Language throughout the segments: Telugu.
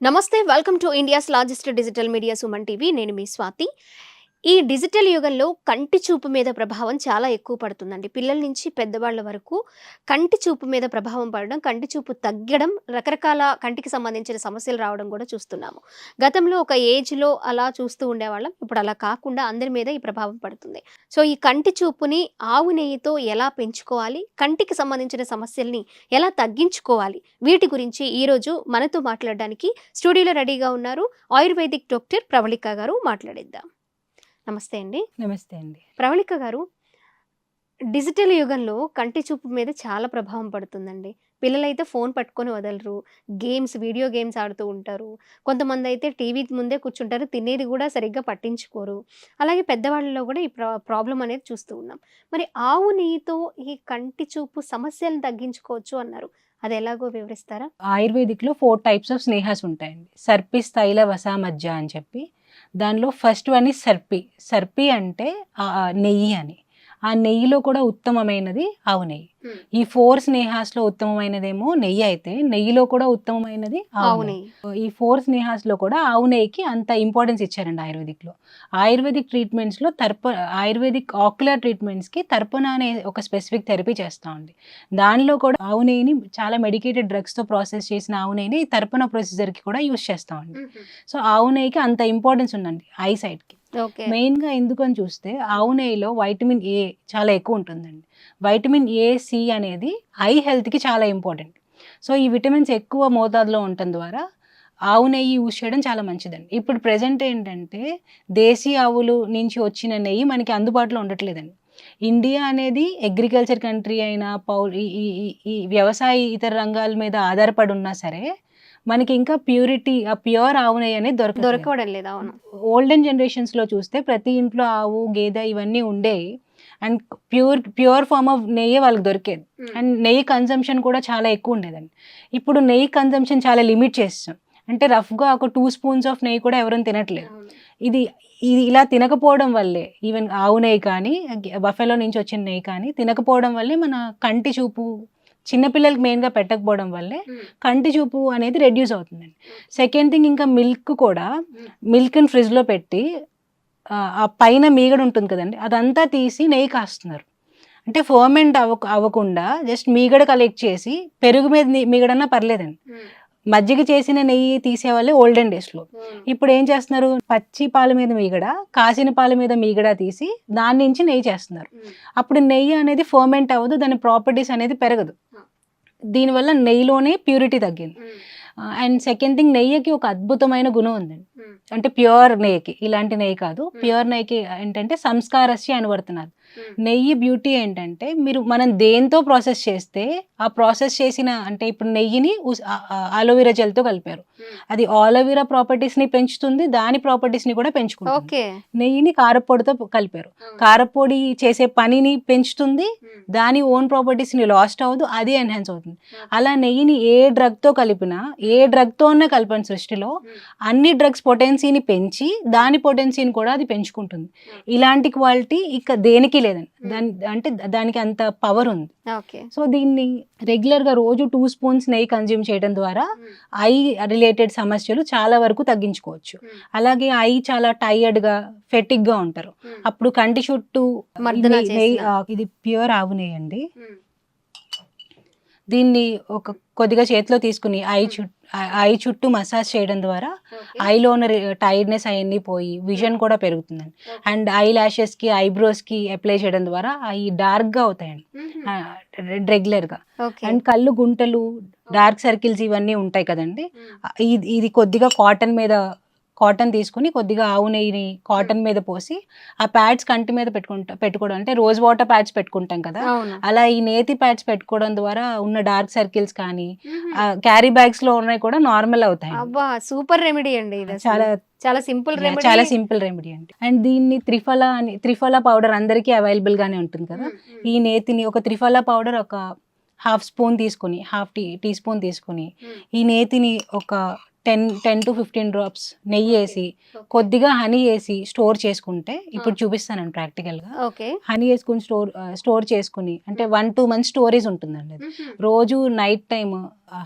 నమస్తే welcome to India's largest digital media Suman TV. నేను మీ స్వాతి. ఈ డిజిటల్ యుగంలో కంటి చూపు మీద ప్రభావం చాలా ఎక్కువ పడుతుందండి. పిల్లల నుంచి పెద్దవాళ్ళ వరకు కంటి చూపు మీద ప్రభావం పడడం, కంటి చూపు తగ్గడం, రకరకాల కంటికి సంబంధించిన సమస్యలు రావడం కూడా చూస్తున్నాము. గతంలో ఒక ఏజ్‌లో అలా చూస్తూ ఉండేవాళ్ళం. ఇప్పుడు అలా కాకుండా అందరి మీద ఈ ప్రభావం పడుతుంది. సో, ఈ కంటి చూపుని ఆవు నెయ్యితో ఎలా పెంచుకోవాలి? కంటికి సంబంధించిన సమస్యల్ని ఎలా తగ్గించుకోవాలి? వీటి గురించి ఈరోజు మనతో మాట్లాడడానికి స్టూడియోలో రెడీగా ఉన్నారు ఆయుర్వేదిక్ డాక్టర్ ప్రవళిక గారు. మాట్లాడేద్దాం. నమస్తే అండి. నమస్తే అండి. ప్రవళిక గారు, డిజిటల్ యుగంలో కంటి చూపు మీద చాలా ప్రభావం పడుతుందండి. పిల్లలైతే ఫోన్ పట్టుకొని వదలరు. వీడియో గేమ్స్ ఆడుతూ ఉంటారు. కొంతమందయితే టీవీ ముందే కూర్చుంటారు. తినేది కూడా సరిగ్గా పట్టించుకోరు. అలాగే పెద్దవాళ్ళలో కూడా ఈ ప్రాబ్లమ్ అనేది చూస్తూ ఉన్నాం. మరి ఆవు నెయ్యితో ఈ కంటి చూపు సమస్యలను తగ్గించుకోవచ్చు అన్నారు. అది ఎలాగో వివరిస్తారా? ఆయుర్వేదిక్‌లో 4 టైప్స్ ఆఫ్ స్నేహాస్ ఉంటాయండి. సర్పి, స్థైల, వస, మజ్జ అని చెప్పి. దానిలో ఫస్ట్ వన్ ఈజ్ సర్పి. సర్పి అంటే నెయ్యి అని. ఆ నెయ్యిలో కూడా ఉత్తమమైనది ఆవు నెయ్యి. ఈ 4 స్నేహాస్‌లో ఉత్తమమైనదేమో నెయ్యి అయితే, నెయ్యిలో కూడా ఉత్తమమైనది ఆవు నెయ్యి. ఈ 4 స్నేహాస్‌లో కూడా ఆవు నెయ్యికి అంత ఇంపార్టెన్స్ ఇచ్చారండి ఆయుర్వేదిక్‌లో. ఆయుర్వేదిక్ ట్రీట్మెంట్స్‌లో ఆయుర్వేదిక్ ఆక్యులర్ ట్రీట్మెంట్స్‌కి తర్పణ అనే ఒక స్పెసిఫిక్ థెరపీ చేస్తామండి. దానిలో కూడా ఆవు నెయ్యిని చాలా మెడికేటెడ్ డ్రగ్స్‌తో ప్రాసెస్ చేసిన ఆవు నెయ్యిని ఈ తర్పణ ప్రొసీజర్‌కి కూడా యూజ్ చేస్తామండి. సో, ఆవు నెయ్యికి అంత ఇంపార్టెన్స్ ఉందండి ఐ సైట్‌కి. మెయిన్‌గా ఎందుకని చూస్తే ఆవు నెయ్యిలో వైటమిన్ ఏ చాలా ఎక్కువ ఉంటుందండి. వైటమిన్ ఏ, సి అనేది ఐ హెల్త్‌కి చాలా ఇంపార్టెంట్. సో, ఈ విటమిన్స్ ఎక్కువ మోతాదులో ఉండటం ద్వారా ఆవు నెయ్యి యూజ్ చేయడం చాలా మంచిదండి. ఇప్పుడు ప్రెజెంట్ ఏంటంటే దేశీ ఆవులు నుంచి వచ్చిన నెయ్యి మనకి అందుబాటులో ఉండట్లేదండి. ఇండియా అనేది అగ్రికల్చర్ కంట్రీ అయినా ఈ ఈ ఈ ఈ వ్యవసాయ ఇతర రంగాల మీద ఆధారపడి ఉన్నా సరే మనకి ఇంకా ప్యూర్ ఆవు నెయ్యి అనేది దొరకడం లేదు. అవును. ఓల్డెన్ జనరేషన్స్‌లో చూస్తే ప్రతి ఇంట్లో ఆవు, గేదె ఇవన్నీ ఉండేవి. అండ్ ప్యూర్ ఫార్మ్ ఆఫ్ నెయ్యి వాళ్ళకి దొరికేది. అండ్ నెయ్యి కన్సంప్షన్ కూడా చాలా ఎక్కువ ఉండేదండి. ఇప్పుడు నెయ్యి కన్సంప్షన్ చాలా లిమిట్ చేస్తాం. అంటే రఫ్‌గా ఒక 2 స్పూన్స్ ఆఫ్ నెయ్యి కూడా ఎవరైనా తినట్లేదు. ఇది ఇది ఇలా తినకపోవడం వల్లే, ఈవెన్ ఆవు నెయ్యి కానీ, బఫెలో నుంచి వచ్చిన నెయ్యి కానీ తినకపోవడం వల్లే మన కంటి చూపు చిన్నపిల్లలకి మెయిన్‌గా పెట్టకపోవడం వల్లే కంటి చూపు అనేది రెడ్యూస్ అవుతుందండి. సెకండ్ థింగ్, ఇంకా మిల్క్‌ని ఫ్రిడ్జ్‌లో పెట్టి ఆ పైన మీగడ ఉంటుంది కదండి, అదంతా తీసి నెయ్యి కాస్తున్నారు. అంటే ఫర్మెంట్ అవ్వకుండా జస్ట్ మీగడ కలెక్ట్ చేసి పెరుగు మీద మీగడన్నా పర్లేదండి. మజ్జిగ చేసిన నెయ్యి తీసేవాళ్ళే ఓల్డెన్ డేస్‌లో. ఇప్పుడు ఏం చేస్తున్నారు, పచ్చి పాల మీద మీగడ, కాసిన పాల మీద మీగడ తీసి దాని నుంచి నెయ్యి చేస్తున్నారు. అప్పుడు నెయ్యి అనేది ఫర్మెంట్ అవ్వదు, దాని ప్రాపర్టీస్ అనేది పెరగదు. దీనివల్ల నెయ్యిలోనే ప్యూరిటీ తగ్గింది. అండ్ సెకండ్ థింగ్, నెయ్యికి ఒక అద్భుతమైన గుణం ఉందండి. అంటే ప్యూర్ నెయ్యికి, ఇలాంటి నెయ్యి కాదు, ప్యూర్ నెయ్యికి ఏంటంటే సంస్కారస్య అనువర్తనాలు. నెయ్యి బ్యూటీ ఏంటంటే మనం దేంతో ప్రాసెస్ చేస్తే ఆ ప్రాసెస్ చేసిన, అంటే ఇప్పుడు నెయ్యిని అలోవెరా జెల్తో కలిపారు, అది ఆలోవెరా ప్రాపర్టీస్ని పెంచుతుంది, దాని ప్రాపర్టీస్ని కూడా పెంచుకుంటుంది. నెయ్యిని కారపొడితో కలిపారు, కారపొడి చేసే పనిని పెంచుతుంది, దాని ఓన్ ప్రాపర్టీస్ని లాస్ట్ అవ్వదు, అది ఎన్హాన్స్ అవుతుంది. అలా నెయ్యిని ఏ డ్రగ్తో కలిపినా, ఏ డ్రగ్తోనే కలిపిన సృష్టిలో అన్ని డ్రగ్స్ పొటెన్సీని పెంచి దాని పొటెన్సీని కూడా అది పెంచుకుంటుంది. ఇలాంటి క్వాలిటీ ఇక దేనికి లేదండి. దానికి అంత పవర్ ఉంది. సో, దీన్ని రెగ్యులర్గా రోజు 2 స్పూన్స్ నెయ్యి కన్జ్యూమ్ చేయడం ద్వారా ఐ రిలేటెడ్ సమస్యలు చాలా వరకు తగ్గించుకోవచ్చు. అలాగే ఐ చాలా టైర్డ్గా, ఫెటిక్గా ఉంటారు, అప్పుడు కంటి చుట్టూ నెయ్యి, ఇది ప్యూర్ ఆవు నెయ్యి అండి. దీన్ని కొద్దిగా చేతిలో తీసుకుని ఐ చుట్టూ మసాజ్ చేయడం ద్వారా ఐలో ఉన్న టైర్డ్నెస్ అవన్నీ పోయి విజన్ కూడా పెరుగుతుందండి. అండ్ ఐ ల్యాషెస్కి, ఐబ్రోస్కి అప్లై చేయడం ద్వారా అవి డార్క్గా అవుతాయండి రెగ్యులర్గా. అండ్ కళ్ళు గుంటలు, డార్క్ సర్కిల్స్ ఇవన్నీ ఉంటాయి కదండి, ఇది కొద్దిగా కాటన్ తీసుకుని కొద్దిగా ఆవు నెయ్యిని కాటన్ మీద పోసి ఆ ప్యాడ్స్ కంటి మీద పెట్టుకోవడం, అంటే రోజ్ వాటర్ ప్యాడ్స్ పెట్టుకుంటాం కదా, అలా ఈ నేతి ప్యాడ్స్ పెట్టుకోవడం ద్వారా ఉన్న డార్క్ సర్కిల్స్ కానీ క్యారీ బ్యాగ్స్ లో ఉన్నాయి కూడా నార్మల్ అవుతాయి. సూపర్ రెమెడీ అండి, చాలా సింపుల్ రెమెడీ అండి. అండ్ దీన్ని త్రిఫల పౌడర్ అందరికీ అవైలబుల్ గానే ఉంటుంది కదా. ఈ నేతిని ఒక త్రిఫల పౌడర్ ఒక హాఫ్ టీ స్పూన్ తీసుకుని ఈ నేతిని ఒక 10 to 15 డ్రాప్స్ నెయ్యి వేసి కొద్దిగా హనీ వేసి స్టోర్ చేసుకుంటే, ఇప్పుడు చూపిస్తానండి ప్రాక్టికల్గా. హనీ వేసుకుని స్టోర్ చేసుకుని, అంటే 1-2 months స్టోరేజ్ ఉంటుందండి. రోజు night time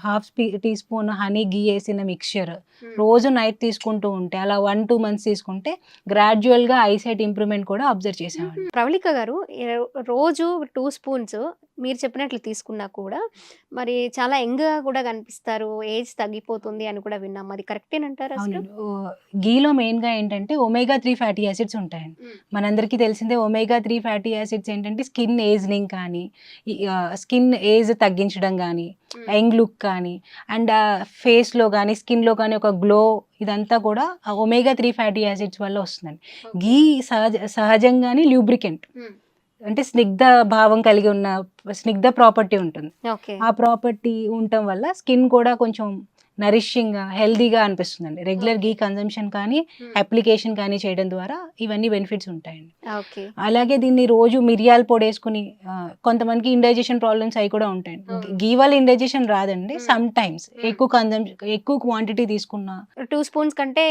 half teaspoon honey ghee వేసిన మిక్చర్ రోజు నైట్ తీసుకుంటూ ఉంటే అలా 1-2 మంత్స్ తీసుకుంటే గ్రాడ్యువల్గా ఐసైట్ ఇంప్రూవ్మెంట్ కూడా అబ్జర్వ్ చేసామండి. ప్రవళిక గారు రోజు 2 స్పూన్స్ మీరు చెప్పినట్లు తీసుకున్నా కూడా మరి చాలా యంగ్గా కూడా కనిపిస్తారు, ఏజ్ తగ్గిపోతుంది అని కూడా విన్నాం. అది కరెక్టేనంటారా అసలు? అవునండి. గీలో మెయిన్గా ఏంటంటే ఒమేగా 3 ఫ్యాటీ యాసిడ్స్ ఉంటాయండి. మనందరికీ తెలిసిందే ఒమేగా 3 ఫ్యాటీ యాసిడ్స్ ఏంటంటే స్కిన్ ఏజ్నింగ్ కానీ స్కిన్ ఏజ్ తగ్గించడం కానీ యంగ్ లుక్ కానీ అండ్ ఫేస్లో కానీ స్కిన్లో కానీ ఒక గ్లో ఇదంతా కూడా ఒమేగా 3 ఫ్యాటీ యాసిడ్స్ వల్ల వస్తుందండి. గీ సహజంగానే ల్యూబ్రికెంట్ అంటే స్నిగ్ధ భావం కలిగి ఉన్న స్నిగ్ధ ప్రాపర్టీ ఉంటుంది. ఓకే. ఆ ప్రాపర్టీ ఉండటం వల్ల స్కిన్ కూడా కొంచెం నరిషింగ్గా హెల్దీగా అనిపిస్తుందండి. రెగ్యులర్ గీ కన్జంప్షన్ కానీ అప్లికేషన్ కానీ చేయడం ద్వారా ఇవన్నీ బెనిఫిట్స్ ఉంటాయండి. ఓకే. అలాగే దీన్ని రోజు మిరియాల పొడి వేసుకుని కొంతమందికి ఇండైజెషన్ ప్రాబ్లమ్స్ అవి కూడా ఉంటాయండి. గీ వల్ల ఇండైజెషన్ రాదండి, సమ్ టైమ్స్ ఎక్కువ క్వాంటిటీ తీసుకున్నా 2 స్పూన్స్ కంటే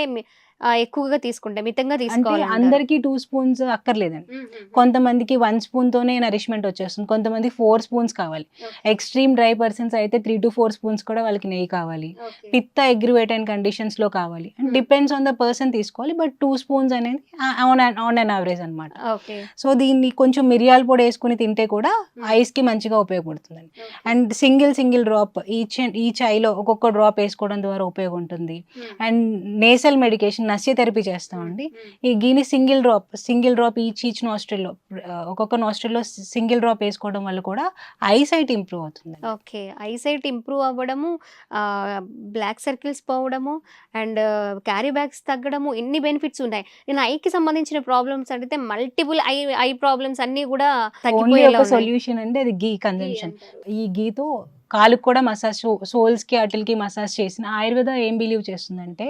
ఎక్కువగా తీసుకుంటే మితంగా అంటే తీసుకోవాలి. అందరికీ 2 స్పూన్స్ అక్కర్లేదండి. కొంతమందికి 1 స్పూన్తోనే నరిష్మెంట్ వచ్చేస్తుంది, కొంతమందికి 4 స్పూన్స్ కావాలి. ఎక్స్ట్రీమ్ డ్రై పర్సన్స్ అయితే 3 to 4 స్పూన్స్ కూడా వాళ్ళకి నెయ్యి కావాలి. పిత్త అగ్రివేటెడ్ కండిషన్స్లో కావాలి. And depends on the person తీసుకోవాలి. బట్ 2 స్పూన్స్ అనేది ఆన్ అన్ యావరేజ్ అనమాట. ఓకే. సో దీన్ని కొంచెం మిరియాల పొడి వేసుకుని తింటే కూడా ఐస్కి మంచిగా ఉపయోగపడుతుందండి. అండ్ సింగిల్ డ్రాప్ ఈ చాయ్లో ఒక్కొక్క డ్రాప్ వేసుకోవడం ద్వారా ఉపయోగం ఉంటుంది. అండ్ నేసల్ మెడికేషన్ నస్య థెరపీ చేస్తామండి. ఈ గీని సింగిల్ డ్రాప్ ఈచ్ నాస్ట్రిల్లో ఒక్కొక్క నాస్ట్రిల్లో సింగిల్ డ్రాప్ వేసుకోవడం వల్ల కూడా ఐసైట్ ఇంప్రూవ్ అవుతుంది. ఓకే. ఐసైట్ ఇంప్రూవ్ అవ్వడము, బ్లాక్ సర్కిల్స్ పోవడము అండ్ క్యారీ బ్యాగ్స్ తగ్గడము, ఇన్ని బెనిఫిట్స్ ఉన్నాయి. నేను ఐకి సంబంధించిన ప్రాబ్లమ్స్ అడిగితే మల్టిపుల్ ఐ ప్రాబ్లమ్స్ అన్నీ కూడా ఓన్లీ తగ్గిపోయేలా ఒక ఉన్నాయి. సొల్యూషన్ అంటే అది గీ కన్జంప్షన్. ఈ గీతో కాలుకి కూడా మసాజ్, సోల్స్కి అటిల్కి మసాజ్ చేసిన ఆయుర్వేద ఏం బిలీవ్ చేస్తుందంటే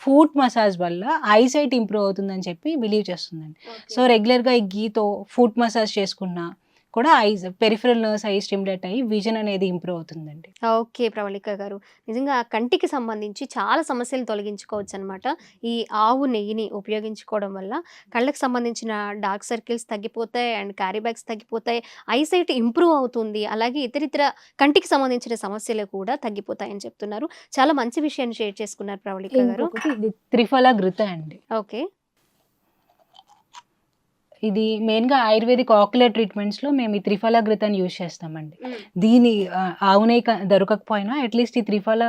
ఫుట్ మసాజ్ వల్ల ఐసైట్ ఇంప్రూవ్ అవుతుందని చెప్పి బిలీవ్ చేస్తుందండి. సో రెగ్యులర్గా ఈ గీతో ఫుట్ మసాజ్ చేసుకున్నా కూడా ice peripheral nerves I stimulate అయ్యి విజన్ అనేది ఇంప్రూవ్ అవుతుందండి. ఓకే ప్రవళిక గారు, నిజంగా కంటికి సంబంధించి చాలా సమస్యలు తొలగించుకోవచ్చు అనమాట. ఈ ఆవు నెయ్యిని ఉపయోగించుకోవడం వల్ల కళ్ళకి సంబంధించిన డార్క్ సర్కిల్స్ తగ్గిపోతాయి అండ్ క్యారీ బ్యాగ్స్ తగ్గిపోతాయి, ఐసైట్ ఇంప్రూవ్ అవుతుంది, అలాగే ఇతరితర కంటికి సంబంధించిన సమస్యలు కూడా తగ్గిపోతాయని చెప్తున్నారు. చాలా మంచి విషయాన్ని షేర్ చేసుకున్నారు ప్రవళిక గారు. ఇంకొకటి ఇది త్రిఫల ఘృత అండి. ఓకే. ఇది మెయిన్గా ఆయుర్వేదిక్ ఆక్యులర్ ట్రీట్మెంట్స్లో మేము ఈ త్రిఫల ఘృతాన్ని యూజ్ చేస్తామండి. దీని ఆవు నెయ్యి దొరకకపోయినా అట్లీస్ట్ ఈ త్రిఫల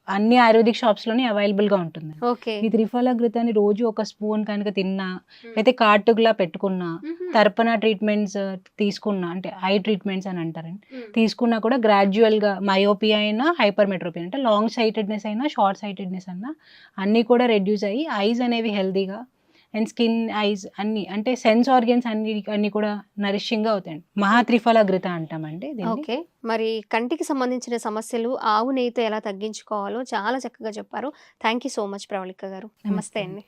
అన్ని ఆయుర్వేదిక్ షాప్స్లోనే అవైలబుల్గా ఉంటుంది. ఓకే. ఈ త్రిఫల ఘృతాన్ని రోజు ఒక స్పూన్ కనుక తిన్నా, అయితే కాటుగులా పెట్టుకున్నా, తర్పణ ట్రీట్మెంట్స్ తీసుకున్నా, అంటే ఐ ట్రీట్మెంట్స్ అని అంటారండి, తీసుకున్నా కూడా గ్రాడ్యువల్గా మయోపియా అయినా హైపర్మెట్రోపియా అంటే లాంగ్ సైటెడ్నెస్ అయినా షార్ట్ సైటెడ్నెస్ అన్నా అన్నీ కూడా రెడ్యూస్ అయ్యి ఐస్ అనేవి హెల్తీగా అండ్ స్కిన్ ఐస్ అన్ని అంటే సెన్స్ ఆర్గన్స్ అన్ని కూడా నరిషింగ్గా అవుతాయండి. మహాత్రిఫల ఘృత అంటామండి దీన్ని. ఓకే. మరి కంటికి సంబంధించిన సమస్యలు ఆవు నెయ్యితో ఎలా తగ్గించుకోవాలో చాలా చక్కగా చెప్పారు. Thank you so much Pravalika గారు. నమస్తే అండి.